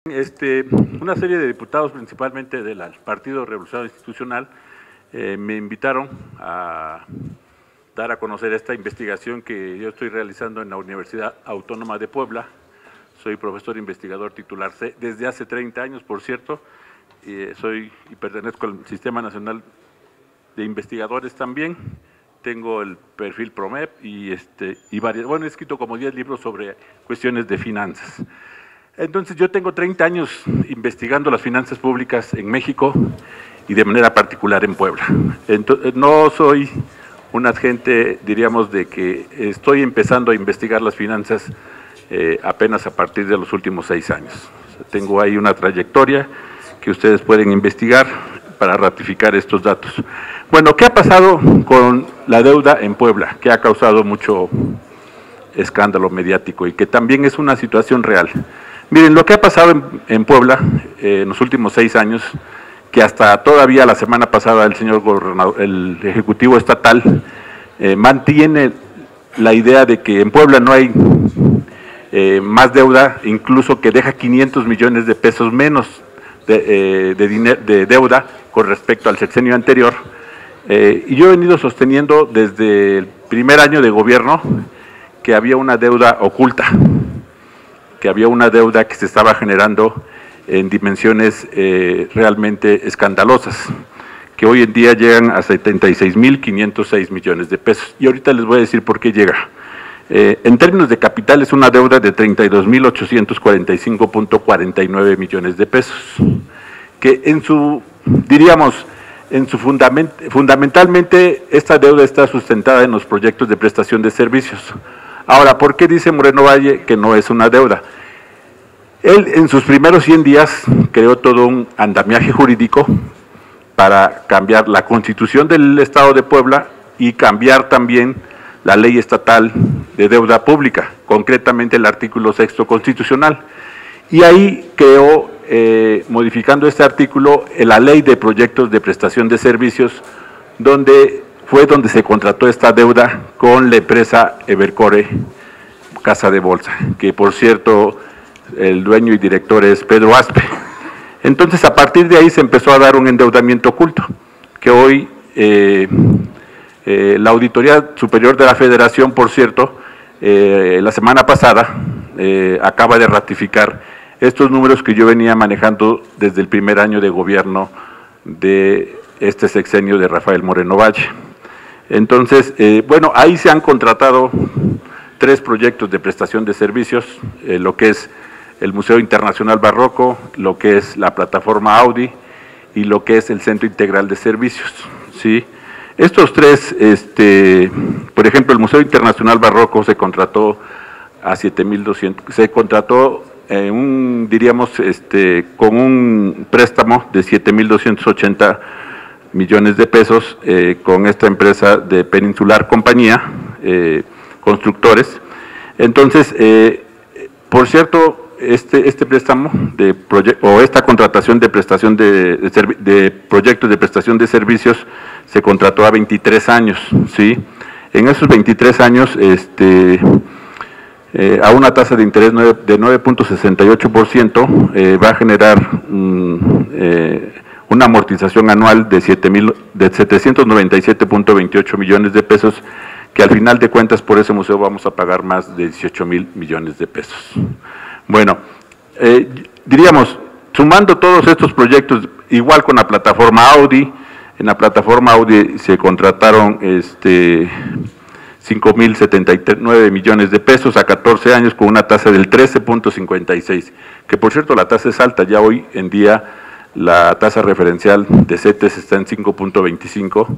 Una serie de diputados, principalmente del Partido Revolucionario Institucional, me invitaron a dar a conocer esta investigación que yo estoy realizando en la Universidad Autónoma de Puebla. Soy profesor investigador titular desde hace 30 años, por cierto, y pertenezco al Sistema Nacional de Investigadores también. Tengo el perfil PROMEP y varias, bueno, he escrito como 10 libros sobre cuestiones de finanzas. Entonces, yo tengo 30 años investigando las finanzas públicas en México y de manera particular en Puebla. Entonces, no soy un agente, diríamos, de que estoy empezando a investigar las finanzas apenas a partir de los últimos 6 años. O sea, tengo ahí una trayectoria que ustedes pueden investigar para ratificar estos datos. Bueno, ¿qué ha pasado con la deuda en Puebla? Que ha causado mucho escándalo mediático y que también es una situación real. Miren, lo que ha pasado en Puebla en los últimos 6 años, que hasta todavía la semana pasada el señor gobernador, el Ejecutivo Estatal, mantiene la idea de que en Puebla no hay más deuda, incluso que deja 500 millones de pesos menos de deuda con respecto al sexenio anterior. Y yo he venido sosteniendo desde el primer año de gobierno que había una deuda oculta, que había una deuda que se estaba generando en dimensiones realmente escandalosas, que hoy en día llegan a 76.506 millones de pesos. Y ahorita les voy a decir por qué llega. En términos de capital es una deuda de 32.845.49 millones de pesos, que fundamentalmente esta deuda está sustentada en los proyectos de prestación de servicios. Ahora, ¿por qué dice Moreno Valle que no es una deuda? Él en sus primeros 100 días creó todo un andamiaje jurídico para cambiar la Constitución del Estado de Puebla y cambiar también la ley estatal de deuda pública, concretamente el artículo 6º constitucional. Y ahí creó, modificando este artículo, la ley de proyectos de prestación de servicios, donde se contrató esta deuda con la empresa Evercore Casa de Bolsa, que por cierto el dueño y director es Pedro Aspe. Entonces, a partir de ahí se empezó a dar un endeudamiento oculto, que hoy la Auditoría Superior de la Federación, por cierto, la semana pasada acaba de ratificar estos números que yo venía manejando desde el primer año de gobierno de este sexenio de Rafael Moreno Valle. Entonces, bueno, ahí se han contratado 3 proyectos de prestación de servicios, lo que es el Museo Internacional Barroco, lo que es la plataforma Audi y lo que es el Centro Integral de Servicios, ¿sí? Estos 3, por ejemplo, el Museo Internacional Barroco se contrató a 7.200, se contrató diríamos, con un préstamo de 7.280 millones de pesos con esta empresa de Peninsular Compañía, Constructores. Entonces, por cierto, este préstamo o esta contratación de prestación de proyectos de prestación de servicios se contrató a 23 años, ¿sí? En esos 23 años, a una tasa de interés de 9.68%, va a generar una amortización anual de 797.28 millones de pesos, que al final de cuentas por ese museo vamos a pagar más de 18.000 millones de pesos. Bueno, diríamos, sumando todos estos proyectos, igual con la plataforma Audi, en la plataforma Audi se contrataron 5.079 millones de pesos a 14 años con una tasa del 13.56, que por cierto la tasa es alta, ya hoy en día la tasa referencial de CETES está en 5.25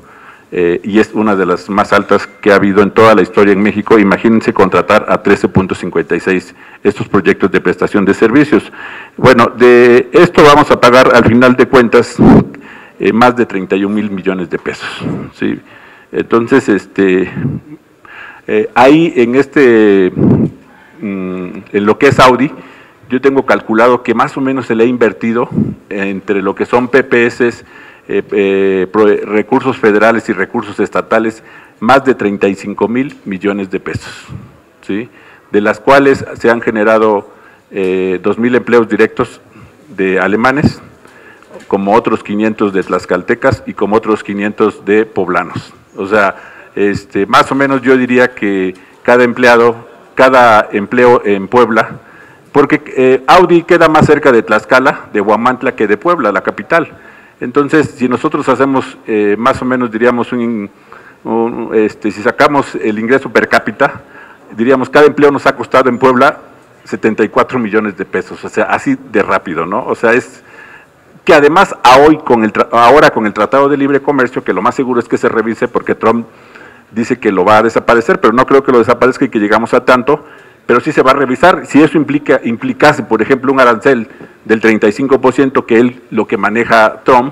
y es una de las más altas que ha habido en toda la historia en México. Imagínense contratar a 13.56 estos proyectos de prestación de servicios. Bueno, de esto vamos a pagar al final de cuentas más de 31.000 millones de pesos, ¿sí? Entonces, ahí en lo que es Audi, yo tengo calculado que más o menos se le ha invertido entre lo que son PPS, recursos federales y recursos estatales, más de 35.000 millones de pesos, ¿sí? De las cuales se han generado 2.000 empleos directos de alemanes, como otros 500 de tlaxcaltecas y como otros 500 de poblanos. O sea, más o menos yo diría que cada empleo en Puebla, porque Audi queda más cerca de Tlaxcala, de Huamantla, que de Puebla, la capital. Entonces, si nosotros hacemos más o menos, diríamos, si sacamos el ingreso per cápita, diríamos, cada empleo nos ha costado en Puebla 74 millones de pesos, o sea, así de rápido, ¿no? O sea, es que además ahora con el Tratado de Libre Comercio, que lo más seguro es que se revise, porque Trump dice que lo va a desaparecer, pero no creo que lo desaparezca y que llegamos a tanto, pero sí se va a revisar. Si eso implicase, por ejemplo, un arancel del 35%, que es lo que maneja Trump,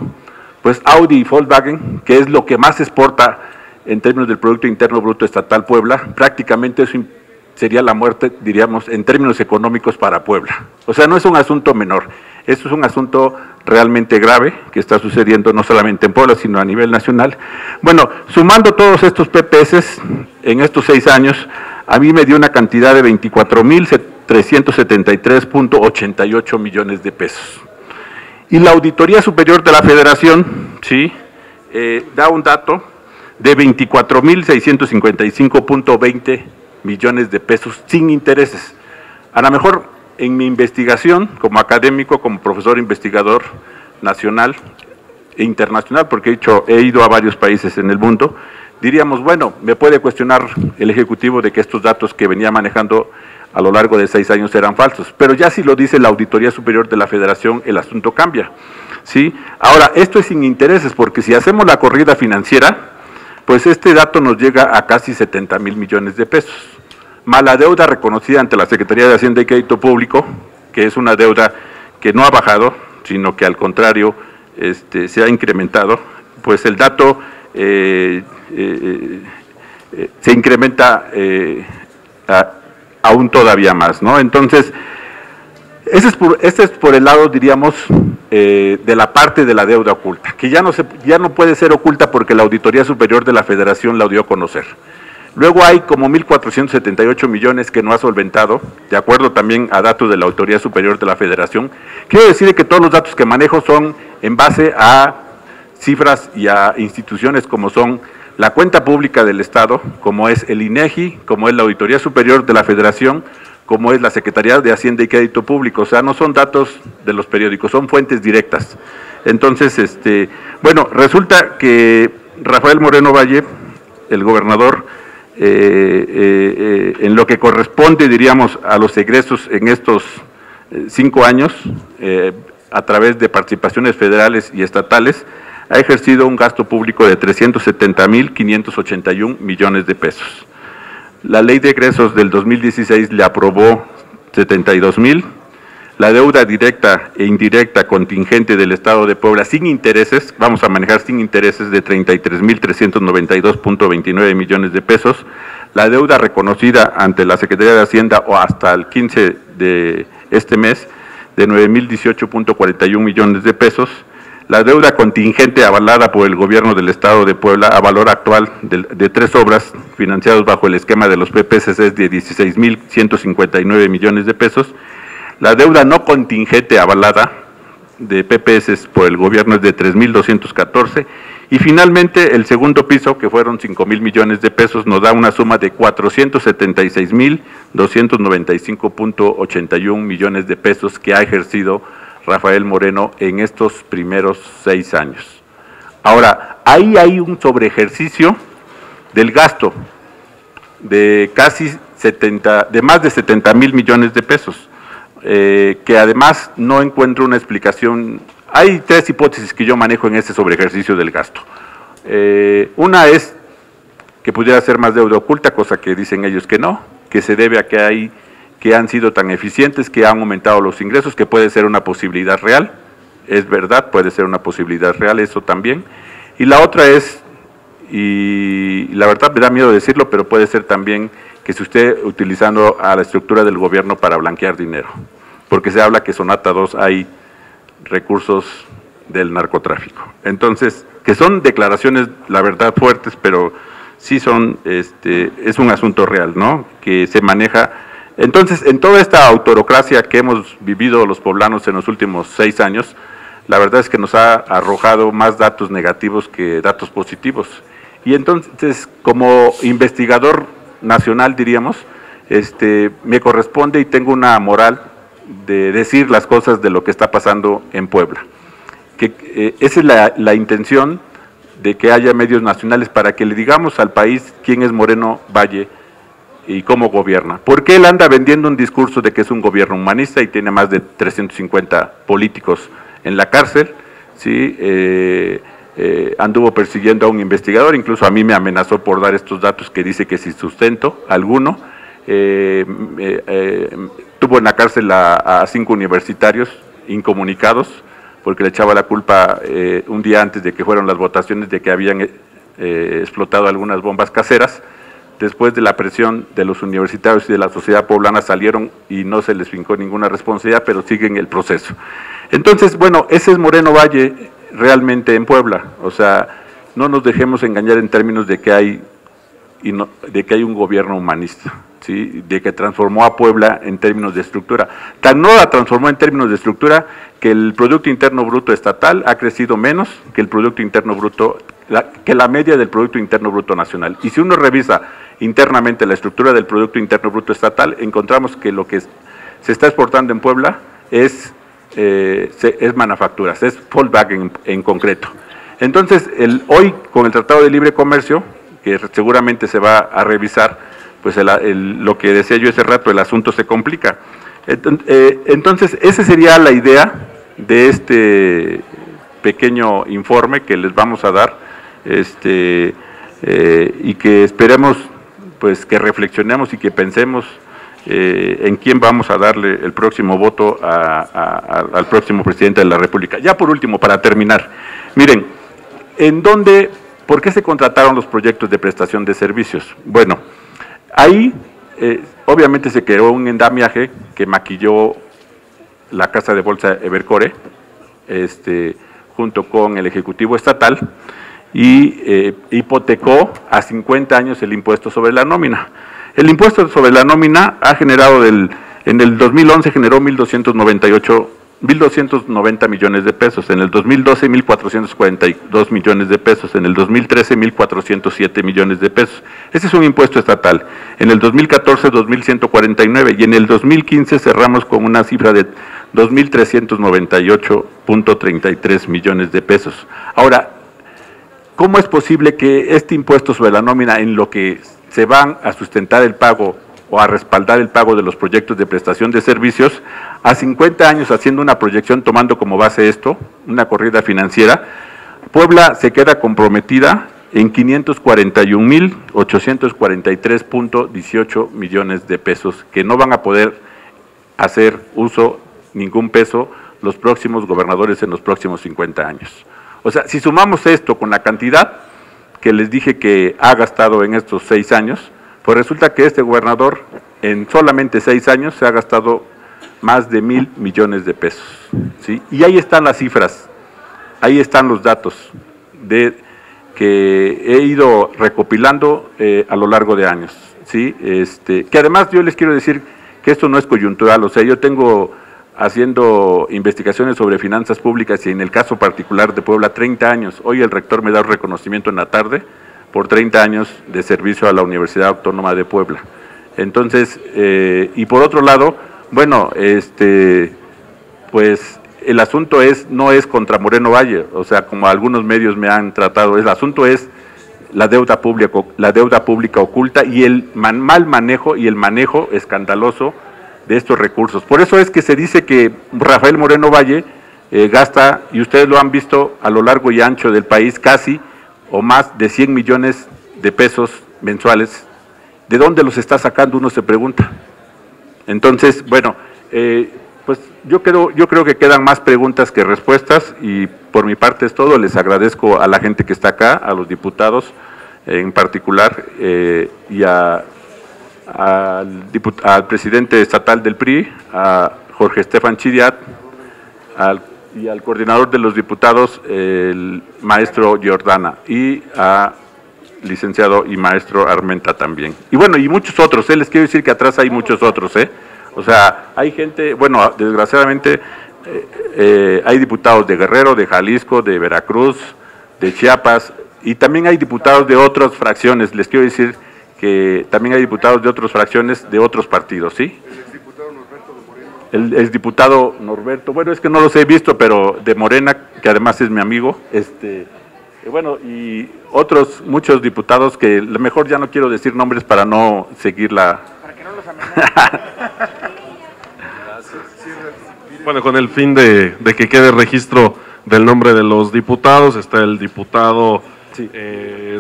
pues Audi y Volkswagen, que es lo que más exporta en términos del Producto Interno Bruto Estatal Puebla, prácticamente eso sería la muerte, diríamos, en términos económicos para Puebla. O sea, no es un asunto menor, esto es un asunto realmente grave que está sucediendo no solamente en Puebla, sino a nivel nacional. Bueno, sumando todos estos PPS en estos 6 años, a mí me dio una cantidad de 24.373.88 millones de pesos. Y la Auditoría Superior de la Federación, ¿sí?, da un dato de 24.655.20 millones de pesos sin intereses. A lo mejor en mi investigación como académico, como profesor investigador nacional e internacional, porque he ido a varios países en el mundo, diríamos, bueno, me puede cuestionar el Ejecutivo de que estos datos que venía manejando a lo largo de 6 años eran falsos, pero ya si lo dice la Auditoría Superior de la Federación, el asunto cambia, ¿sí? Ahora, esto es sin intereses, porque si hacemos la corrida financiera, pues este dato nos llega a casi 70,000 millones de pesos, más la deuda reconocida ante la Secretaría de Hacienda y Crédito Público, que es una deuda que no ha bajado, sino que al contrario se ha incrementado, pues el dato se incrementa aún todavía más, ¿no? Entonces, este es por el lado, diríamos, de la parte de la deuda oculta, que ya no puede ser oculta porque la Auditoría Superior de la Federación la dio a conocer. Luego hay como 1.478 millones que no ha solventado, de acuerdo también a datos de la Auditoría Superior de la Federación. Quiero decir que todos los datos que manejo son en base a cifras y a instituciones como son la cuenta pública del Estado, como es el INEGI, como es la Auditoría Superior de la Federación, como es la Secretaría de Hacienda y Crédito Público. O sea, no son datos de los periódicos, son fuentes directas. Entonces, bueno, resulta que Rafael Moreno Valle, el gobernador, en lo que corresponde, diríamos, a los egresos en estos 5 años, a través de participaciones federales y estatales, ha ejercido un gasto público de 370,581 millones de pesos. La ley de egresos del 2016 le aprobó 72,000, la deuda directa e indirecta contingente del Estado de Puebla sin intereses, vamos a manejar sin intereses, de 33,392.29 millones de pesos, la deuda reconocida ante la Secretaría de Hacienda o hasta el 15 de este mes de 9,018.41 millones de pesos, la deuda contingente avalada por el gobierno del Estado de Puebla a valor actual de 3 obras financiadas bajo el esquema de los PPS es de 16,159 millones de pesos, la deuda no contingente avalada de PPS por el gobierno es de 3,214 y finalmente el segundo piso, que fueron 5,000 millones de pesos, nos da una suma de 476,295.81 millones de pesos que ha ejercido Rafael Moreno en estos primeros 6 años. Ahora, ahí hay un sobreejercicio del gasto de más de 70,000 millones de pesos. Que además no encuentro una explicación. Hay 3 hipótesis que yo manejo en ese sobreejercicio del gasto. Una es que pudiera ser más deuda oculta, cosa que dicen ellos que no, que se debe a que han sido tan eficientes, que han aumentado los ingresos, que puede ser una posibilidad real, es verdad, puede ser una posibilidad real, eso también. Y la otra es, y la verdad me da miedo decirlo, pero puede ser también que se esté utilizando a la estructura del gobierno para blanquear dinero, porque se habla que Sonata 2 hay recursos del narcotráfico. Entonces, que son declaraciones, la verdad, fuertes, pero sí son, es un asunto real, ¿no?, que se maneja Entonces, en toda esta autocracia que hemos vivido los poblanos en los últimos 6 años, la verdad es que nos ha arrojado más datos negativos que datos positivos. Y entonces, como investigador nacional, diríamos, me corresponde y tengo una moral de decir las cosas de lo que está pasando en Puebla. Esa es la intención de que haya medios nacionales para que le digamos al país quién es Moreno Valle y cómo gobierna. Porque él anda vendiendo un discurso de que es un gobierno humanista y tiene más de 350 políticos en la cárcel, ¿sí? Anduvo persiguiendo a un investigador, incluso a mí me amenazó por dar estos datos que dice que sin sustento alguno. Tuvo en la cárcel a 5 universitarios incomunicados, porque le echaba la culpa un día antes de que fueran las votaciones de que habían explotado algunas bombas caseras. Después de la presión de los universitarios y de la sociedad poblana salieron y no se les fincó ninguna responsabilidad, pero siguen el proceso. Entonces, bueno, ese es Moreno Valle realmente en Puebla. O sea, no nos dejemos engañar en términos de que hay un gobierno humanista, ¿sí? De que transformó a Puebla en términos de estructura. Tan no la transformó en términos de estructura que el Producto Interno Bruto estatal ha crecido menos que el Producto Interno Bruto, que la media del Producto Interno Bruto nacional. Y si uno revisa internamente la estructura del Producto Interno Bruto estatal, encontramos que lo que se está exportando en Puebla es manufacturas, es Volkswagen en concreto. Entonces, hoy con el Tratado de Libre Comercio, que seguramente se va a revisar, pues lo que decía yo hace rato, el asunto se complica. Entonces, esa sería la idea de este pequeño informe que les vamos a dar, y que esperemos pues que reflexionemos y que pensemos en quién vamos a darle el próximo voto al próximo presidente de la República. Ya por último, para terminar, miren, ¿por qué se contrataron los proyectos de prestación de servicios? Bueno, ahí obviamente se creó un endamiaje que maquilló la casa de bolsa Evercore, junto con el Ejecutivo Estatal, y hipotecó a 50 años el impuesto sobre la nómina. El impuesto sobre la nómina ha generado, en el 2011 generó 1.290 millones de pesos, en el 2012 1.442 millones de pesos, en el 2013 1.407 millones de pesos. Ese es un impuesto estatal. En el 2014 2.149 y en el 2015 cerramos con una cifra de 2.398.33 millones de pesos. Ahora, ¿cómo es posible que este impuesto sobre la nómina, en lo que se van a sustentar el pago o a respaldar el pago de los proyectos de prestación de servicios, a 50 años haciendo una proyección, tomando como base esto, una corrida financiera, Puebla se queda comprometida en 541.843.18 millones de pesos, que no van a poder hacer uso ningún peso los próximos gobernadores en los próximos 50 años. O sea, si sumamos esto con la cantidad que les dije que ha gastado en estos 6 años, pues resulta que este gobernador en solamente 6 años se ha gastado más de 1,000 millones de pesos, ¿sí? Y ahí están las cifras, ahí están los datos que he ido recopilando a lo largo de años, ¿sí? Que además yo les quiero decir que esto no es coyuntural, o sea, yo tengo haciendo investigaciones sobre finanzas públicas y en el caso particular de Puebla 30 años. Hoy el rector me da un reconocimiento en la tarde por 30 años de servicio a la Universidad Autónoma de Puebla. Entonces, y por otro lado, bueno, pues el asunto no es contra Moreno Valle, o sea, como algunos medios me han tratado, el asunto es la deuda pública oculta y el mal manejo y el manejo escandaloso de estos recursos. Por eso es que se dice que Rafael Moreno Valle gasta, y ustedes lo han visto a lo largo y ancho del país, casi o más de 100 millones de pesos mensuales. ¿De dónde los está sacando? Uno se pregunta. Entonces, bueno, pues yo creo que quedan más preguntas que respuestas y por mi parte es todo. Les agradezco a la gente que está acá, a los diputados en particular, y al presidente estatal del PRI, a Jorge Estefan Chidiat, y al coordinador de los diputados, el maestro Jordana, y a licenciado y maestro Armenta también. Y bueno, y muchos otros, les quiero decir que atrás hay muchos otros, O sea, hay gente, bueno, desgraciadamente hay diputados de Guerrero, de Jalisco, de Veracruz, de Chiapas, y también hay diputados de otras fracciones, les quiero decir que también hay diputados de otras fracciones de otros partidos, ¿sí? El exdiputado Norberto, bueno, es que no los he visto, pero de Morena, que además es mi amigo, bueno, y otros, muchos diputados que lo mejor ya no quiero decir nombres para no seguir la... Para que no los amenacen. Bueno, con el fin de que quede registro del nombre de los diputados, está el diputado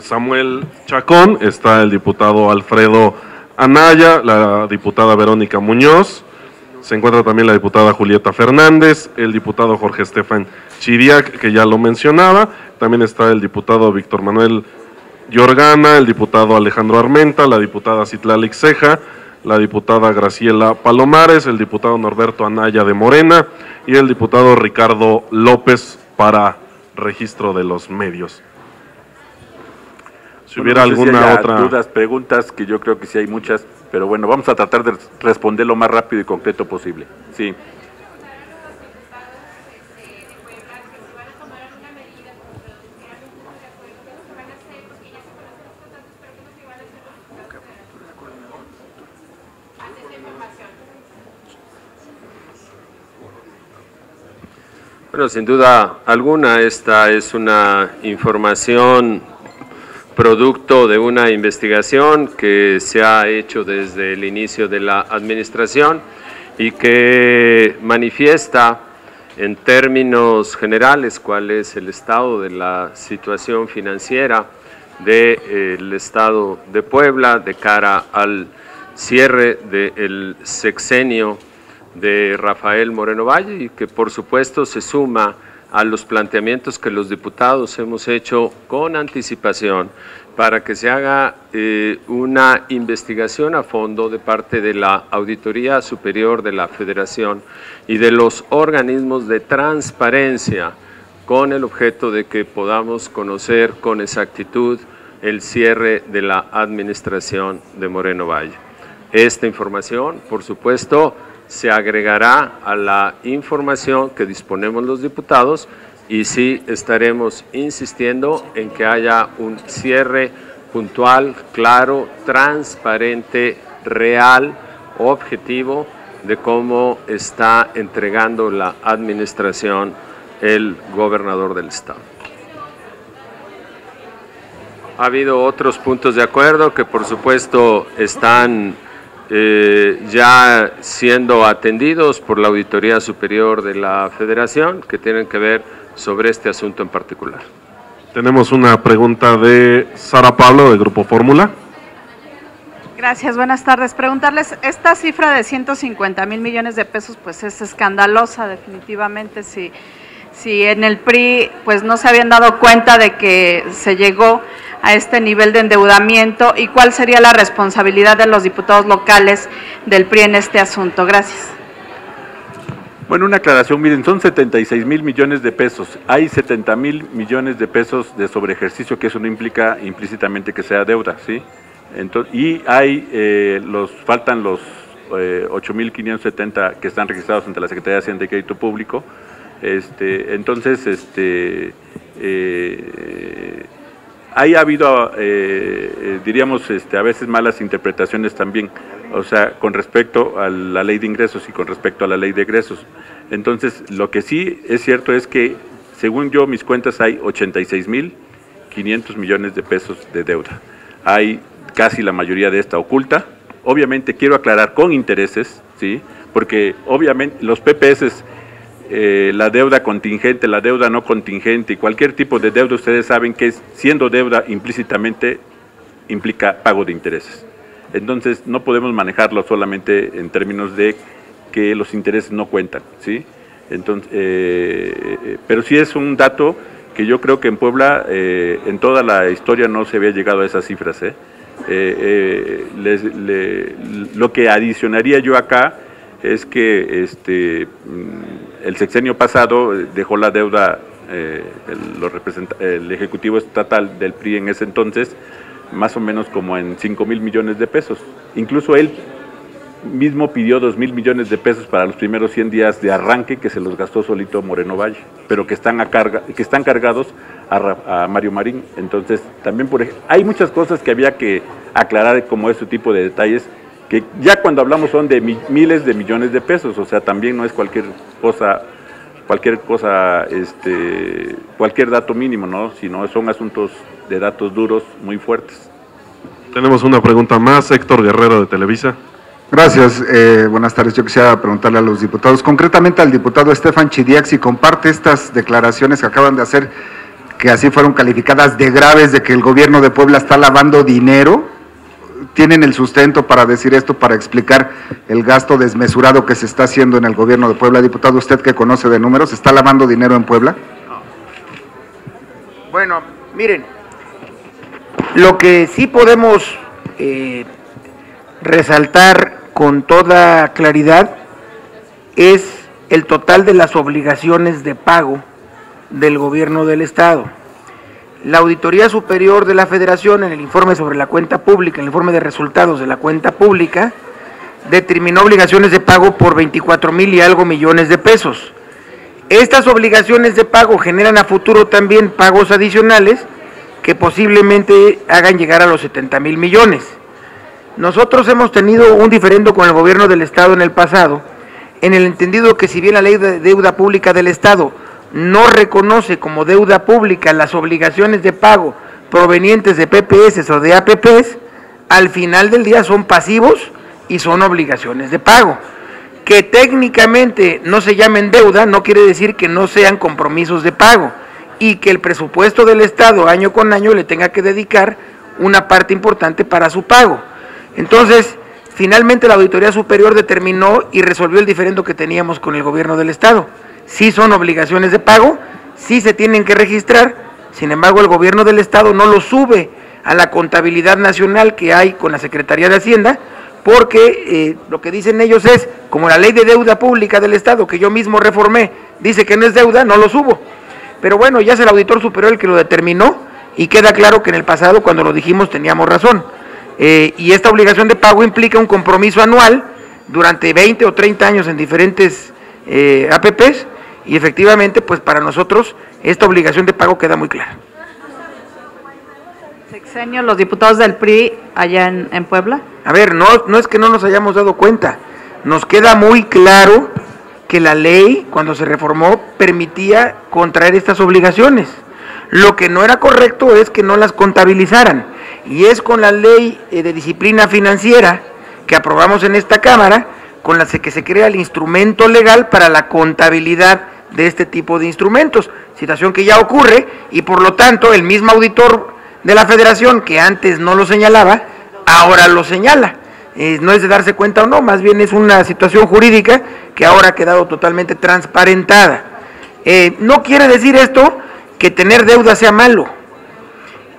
Samuel Chacón, está el diputado Alfredo Anaya, la diputada Verónica Muñoz, se encuentra también la diputada Julieta Fernández, el diputado Jorge Estefan Chiriac, que ya lo mencionaba, también está el diputado Víctor Manuel Yorgana, el diputado Alejandro Armenta, la diputada Citlali Ceja, la diputada Graciela Palomares, el diputado Norberto Anaya de Morena y el diputado Ricardo López para registro de los medios. Si hubiera alguna otra... dudas, preguntas, que yo creo que sí hay muchas, pero bueno, vamos a tratar de responder lo más rápido y concreto posible. Sí. Bueno, sin duda alguna, esta es una información producto de una investigación que se ha hecho desde el inicio de la administración y que manifiesta en términos generales cuál es el estado de la situación financiera del Estado de Puebla de cara al cierre del sexenio de Rafael Moreno Valle y que por supuesto se suma a los planteamientos que los diputados hemos hecho con anticipación para que se haga una investigación a fondo de parte de la Auditoría Superior de la Federación y de los organismos de transparencia con el objeto de que podamos conocer con exactitud el cierre de la administración de Moreno Valle. Esta información, por supuesto, se agregará a la información que disponemos los diputados y sí estaremos insistiendo en que haya un cierre puntual, claro, transparente, real, objetivo de cómo está entregando la administración el gobernador del estado. Ha habido otros puntos de acuerdo que por supuesto están ya siendo atendidos por la Auditoría Superior de la Federación, que tienen que ver sobre este asunto en particular. Tenemos una pregunta de Sara Pablo, de Grupo Fórmula. Gracias, buenas tardes. Preguntarles, esta cifra de 150,000 millones de pesos pues es escandalosa definitivamente, si en el PRI pues no se habían dado cuenta de que se llegó a este nivel de endeudamiento y cuál sería la responsabilidad de los diputados locales del PRI en este asunto. Gracias. Bueno, una aclaración, miren, son 76,000 millones de pesos, hay 70,000 millones de pesos de sobreejercicio, que eso no implica implícitamente que sea deuda, ¿sí? Entonces, y hay, faltan los 8,570 que están registrados ante la Secretaría de Hacienda y Crédito Público, entonces, ahí ha habido, diríamos, a veces malas interpretaciones también, o sea, con respecto a la ley de ingresos y con respecto a la ley de egresos. Entonces, lo que sí es cierto es que, según yo, mis cuentas, hay 86,500 millones de pesos de deuda. Hay casi la mayoría de esta oculta. Obviamente, quiero aclarar con intereses, ¿sí? Porque, obviamente, los PPS, la deuda contingente, la deuda no contingente y cualquier tipo de deuda, ustedes saben que siendo deuda implícitamente implica pago de intereses. Entonces no podemos manejarlo solamente en términos de que los intereses no cuentan, ¿sí? Entonces, pero sí es un dato que yo creo que en Puebla en toda la historia no se había llegado a esas cifras, lo que adicionaría yo acá es que el sexenio pasado dejó la deuda el Ejecutivo Estatal del PRI en ese entonces, más o menos como en 5,000 millones de pesos. Incluso él mismo pidió 2,000 millones de pesos para los primeros 100 días de arranque, que se los gastó solito Moreno Valle, pero que están cargados a Mario Marín. Entonces, también hay muchas cosas que había que aclarar, como este tipo de detalles, que ya cuando hablamos son de miles de millones de pesos, o sea, también no es cualquier dato mínimo, ¿no? Sino son asuntos de datos duros muy fuertes. Tenemos una pregunta más, Héctor Guerrero de Televisa. Gracias, buenas tardes. Yo quisiera preguntarle a los diputados, concretamente al diputado Estefan Chidiac, si comparte estas declaraciones que acaban de hacer, que así fueron calificadas de graves, de que el gobierno de Puebla está lavando dinero. ¿Tienen el sustento para decir esto, para explicar el gasto desmesurado que se está haciendo en el gobierno de Puebla? Diputado, usted que conoce de números, ¿está lavando dinero en Puebla? Bueno, miren, lo que sí podemos resaltar con toda claridad es el total de las obligaciones de pago del gobierno del Estado. La Auditoría Superior de la Federación, en el informe sobre la cuenta pública, en el informe de resultados de la cuenta pública, determinó obligaciones de pago por 24,000 y algo millones de pesos. Estas obligaciones de pago generan a futuro también pagos adicionales que posiblemente hagan llegar a los 70,000 millones. Nosotros hemos tenido un diferendo con el gobierno del Estado en el pasado, en el entendido que si bien la ley de deuda pública del Estado no reconoce como deuda pública las obligaciones de pago provenientes de PPS o de APPs, al final del día son pasivos y son obligaciones de pago. Que técnicamente no se llamen deuda no quiere decir que no sean compromisos de pago y que el presupuesto del Estado año con año le tenga que dedicar una parte importante para su pago. Entonces, finalmente la Auditoría Superior determinó y resolvió el diferendo que teníamos con el gobierno del Estado. Sí son obligaciones de pago, sí se tienen que registrar, sin embargo el gobierno del Estado no lo sube a la contabilidad nacional que hay con la Secretaría de Hacienda, porque lo que dicen ellos es, como la ley de deuda pública del Estado, que yo mismo reformé, dice que no es deuda, no lo subo. Pero bueno, ya es el auditor superior el que lo determinó y queda claro que en el pasado cuando lo dijimos teníamos razón. Y esta obligación de pago implica un compromiso anual durante 20 o 30 años en diferentes APPs, y efectivamente, pues para nosotros esta obligación de pago queda muy clara. Sexenio, los diputados del PRI allá en Puebla. A ver, no es que no nos hayamos dado cuenta, nos queda muy claro que la ley, cuando se reformó, permitía contraer estas obligaciones. Lo que no era correcto es que no las contabilizaran, y es con la ley de disciplina financiera que aprobamos en esta Cámara, con la que se crea el instrumento legal para la contabilidad de este tipo de instrumentos, situación que ya ocurre, y por lo tanto el mismo auditor de la Federación, que antes no lo señalaba, ahora lo señala. No es de darse cuenta o no, más bien es una situación jurídica que ahora ha quedado totalmente transparentada. No quiere decir esto que tener deuda sea malo.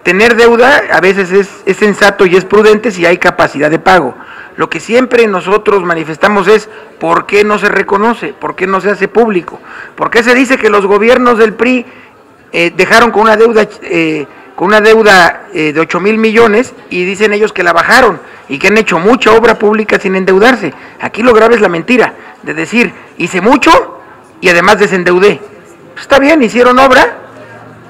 Tener deuda a veces es sensato y es prudente si hay capacidad de pago. Lo que siempre nosotros manifestamos es por qué no se reconoce, por qué no se hace público, por qué se dice que los gobiernos del PRI dejaron con una deuda de 8,000 millones y dicen ellos que la bajaron y que han hecho mucha obra pública sin endeudarse. Aquí lo grave es la mentira de decir hice mucho y además desendeudé. Pues está bien, hicieron obra,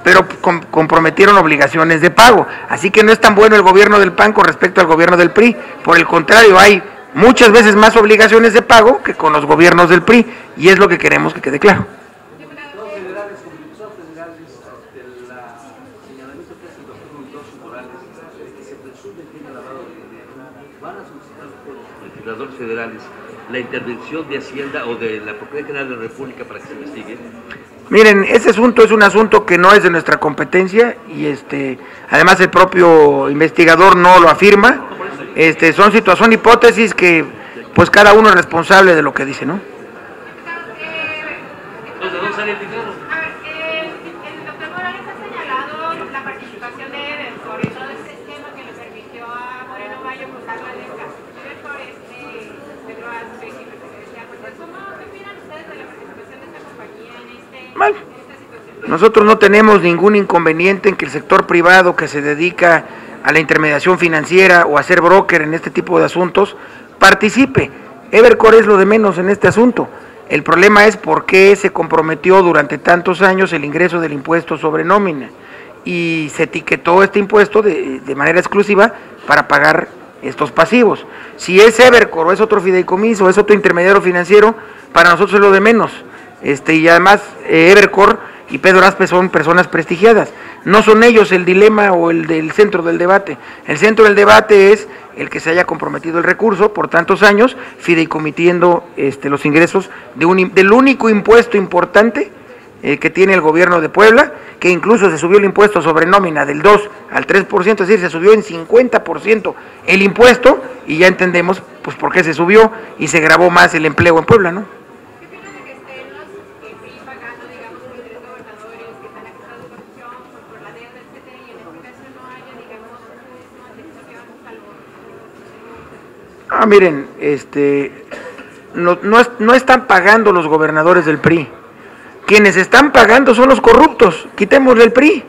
pero comprometieron obligaciones de pago. Así que no es tan bueno el gobierno del PAN con respecto al gobierno del PRI. Por el contrario, hay muchas veces más obligaciones de pago que con los gobiernos del PRI, y es lo que queremos que quede claro. Legisladores federales, la intervención de Hacienda o de la Procuraduría General de la República para que se investigue. Miren, ese asunto es un asunto que no es de nuestra competencia y además el propio investigador no lo afirma. Son hipótesis que pues cada uno es responsable de lo que dice, ¿no? Entonces, ¿de dónde sale el dinero? A ver, el doctor Morales ha señalado la participación de Edenfor y todo este esquema que le permitió a Moreno Valle cruzar la lengua. Edenfor de Groasbeck y Referencia. ¿Cómo opinan ustedes de la participación de esta compañía en esta situación? Nosotros no tenemos ningún inconveniente en que el sector privado que se dedica a la intermediación financiera o a ser broker en este tipo de asuntos, participe. Evercore es lo de menos en este asunto. El problema es por qué se comprometió durante tantos años el ingreso del impuesto sobre nómina y se etiquetó este impuesto de manera exclusiva para pagar estos pasivos. Si es Evercore o es otro fideicomiso o es otro intermediario financiero, para nosotros es lo de menos. Y además Evercore y Pedro Aspe son personas prestigiadas. No son ellos el dilema o el del centro del debate. El centro del debate es el que se haya comprometido el recurso por tantos años, fideicomitiendo los ingresos del único impuesto importante que tiene el gobierno de Puebla, que incluso se subió el impuesto sobre nómina del 2 al 3%, es decir, se subió en 50% el impuesto, y ya entendemos pues por qué se subió y se gravó más el empleo en Puebla, ¿no? Miren, no están pagando los gobernadores del PRI. Quienes están pagando son los corruptos. Quitémosle el PRI.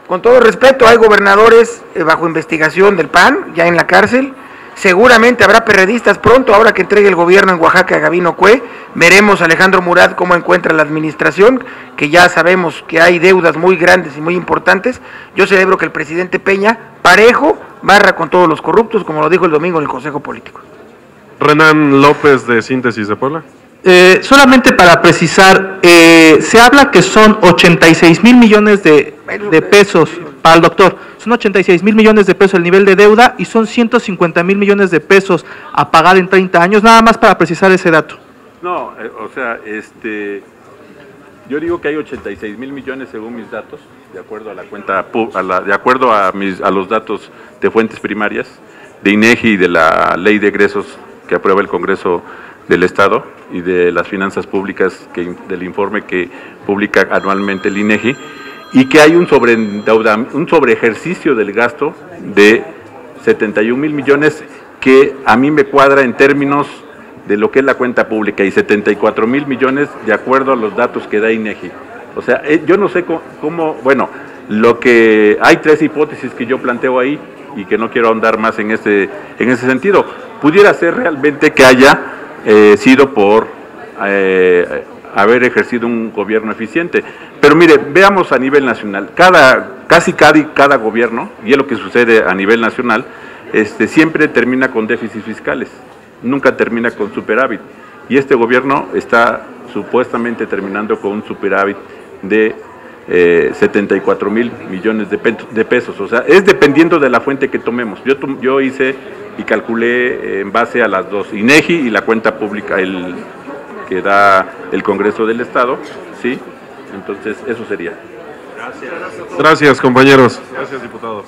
Con todo respeto, hay gobernadores bajo investigación del PAN, ya en la cárcel. Seguramente habrá perredistas pronto, ahora que entregue el gobierno en Oaxaca a Gabino Cue. Veremos a Alejandro Murat cómo encuentra la administración, que ya sabemos que hay deudas muy grandes y muy importantes. Yo celebro que el presidente Peña, parejo, barra con todos los corruptos, como lo dijo el domingo en el Consejo Político. Renan López, de Síntesis de Puebla. Solamente para precisar, se habla que son 86,000 millones de pesos para el doctor, son 86,000 millones de pesos el nivel de deuda y son 150,000 millones de pesos a pagar en 30 años, nada más para precisar ese dato. No, yo digo que hay 86,000 millones según mis datos, de acuerdo a la cuenta, de acuerdo a los datos de fuentes primarias, de INEGI y de la Ley de Egresos que aprueba el Congreso del Estado y de las finanzas públicas, del informe que publica anualmente el INEGI, y que hay un sobreejercicio del gasto de 71,000 millones que a mí me cuadra en términos de lo que es la cuenta pública, y 74,000 millones de acuerdo a los datos que da INEGI. O sea, yo no sé cómo, bueno, hay tres hipótesis que yo planteo ahí y que no quiero ahondar más en ese sentido. Pudiera ser realmente que haya sido por haber ejercido un gobierno eficiente. Pero mire, veamos a nivel nacional. Casi cada gobierno, y es lo que sucede a nivel nacional, siempre termina con déficits fiscales, nunca termina con superávit. Y este gobierno está supuestamente terminando con un superávit de 74,000 millones de pesos. O sea, es dependiendo de la fuente que tomemos. Yo hice y calculé en base a las dos, INEGI y la cuenta pública que da el Congreso del Estado, ¿sí? Entonces, eso sería. Gracias, compañeros. Gracias, diputados.